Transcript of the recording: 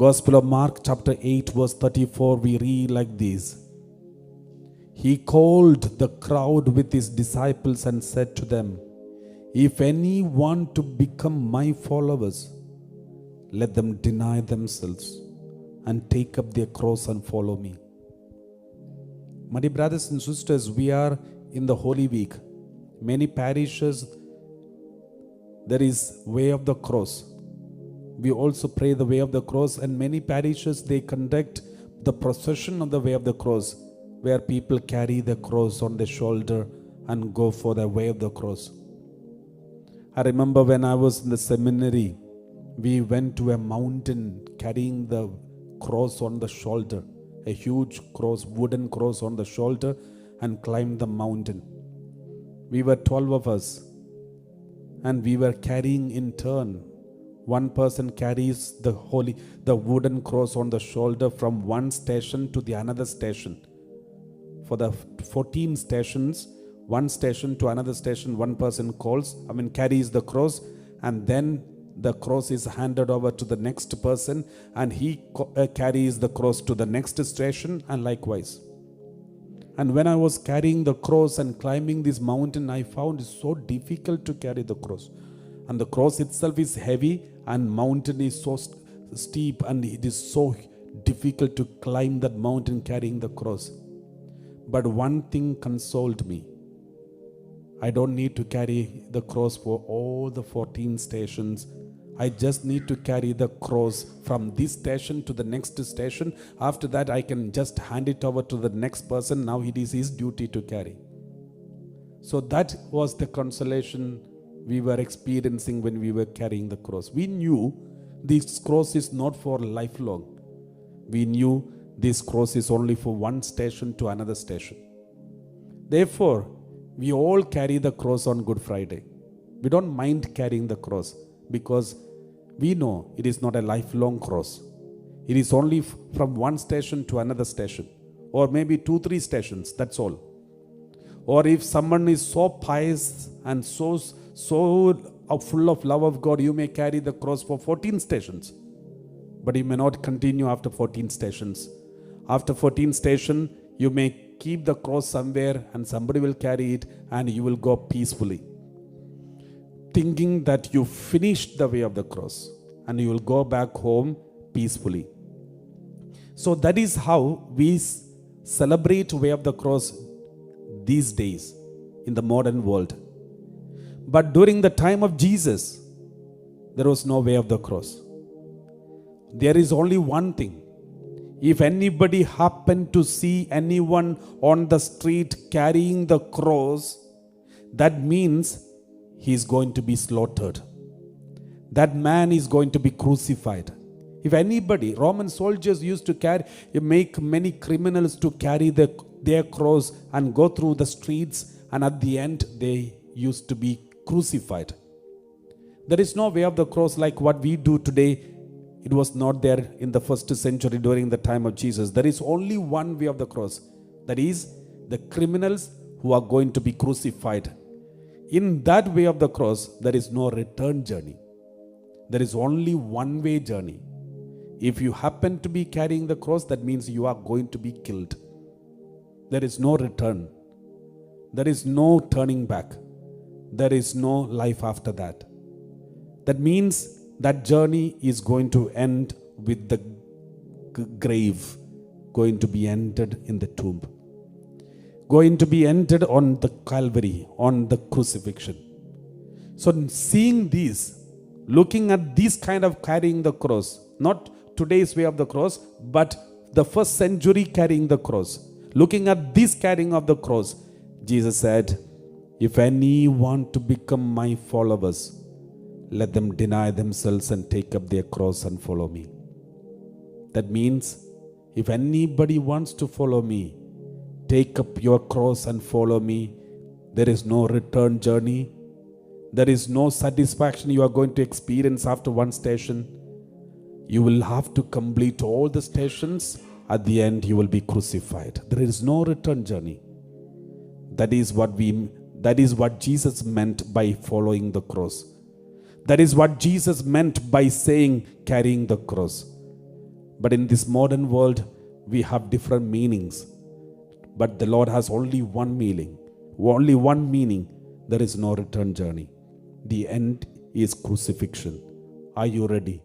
Gospel of Mark chapter 8 verse 34, we read like this. He called the crowd with his disciples and said to them, if any want to become my followers, let them deny themselves and take up their cross and follow me. My dear brothers and sisters, we are in the Holy Week. Many parishes, there is way of the cross. We also pray the way of the cross, and many parishes, they conduct the procession of the way of the cross, where people carry the cross on their shoulder and go for the way of the cross. I remember when I was in the seminary, we went to a mountain carrying the cross on the shoulder, a huge cross, wooden cross on the shoulder, and climbed the mountain. We were 12 of us, and we were carrying in turn. One person carries the wooden cross on the shoulder from one station to the another station. For the 14 stations, one station to another station, one person carries the cross, and then the cross is handed over to the next person, and he carries the cross to the next station, and likewise. And when I was carrying the cross and climbing this mountain, I found it so difficult to carry the cross. And the cross itself is heavy, and mountain is so steep, and it is so difficult to climb that mountain carrying the cross. But one thing consoled me. I don't need to carry the cross for all the 14 stations. I just need to carry the cross from this station to the next station. After that, I can just hand it over to the next person. Now it is his duty to carry. So that was the consolation we were experiencing when we were carrying the cross. We knew this cross is not for lifelong. We knew this cross is only for one station to another station. Therefore, we all carry the cross on Good Friday. We don't mind carrying the cross because we know it is not a lifelong cross. It is only from one station to another station, or maybe 2-3 stations, that's all. Or if someone is so pious and so full of love of God, you may carry the cross for 14 stations, but you may not continue after 14 stations. After 14 stations, you may keep the cross somewhere and somebody will carry it, and you will go peacefully, thinking that you finished the way of the cross, and you will go back home peacefully. So that is how we celebrate way of the cross these days in the modern world. But during the time of Jesus, there was no way of the cross. There is only one thing. If anybody happened to see anyone on the street carrying the cross, that means he is going to be slaughtered. That man is going to be crucified. If anybody, Roman soldiers used to make many criminals to carry their cross and go through the streets, and at the end they used to be crucified. There is no way of the cross like what we do today. It was not there in the first century during the time of Jesus. There is only one way of the cross. That is the criminals who are going to be crucified. In that way of the cross, there is no return journey. There is only one way journey. If you happen to be carrying the cross, that means you are going to be killed. There is no return. There is no turning back. There is no life after that. That means that journey is going to end with the grave, going to be ended in the tomb, going to be ended on the Calvary, on the crucifixion. So seeing this, looking at this kind of carrying the cross, not today's way of the cross, but the first century carrying the cross, looking at this carrying of the cross, Jesus said, if any want to become my followers, let them deny themselves and take up their cross and follow me. That means, if anybody wants to follow me, take up your cross and follow me. There is no return journey. There is no satisfaction you are going to experience after one station. You will have to complete all the stations. At the end, you will be crucified. There is no return journey. That is what Jesus meant by following the cross. That is what Jesus meant by saying carrying the cross. But in this modern world, we have different meanings. But the Lord has only one meaning. Only one meaning. There is no return journey. The end is crucifixion. Are you ready?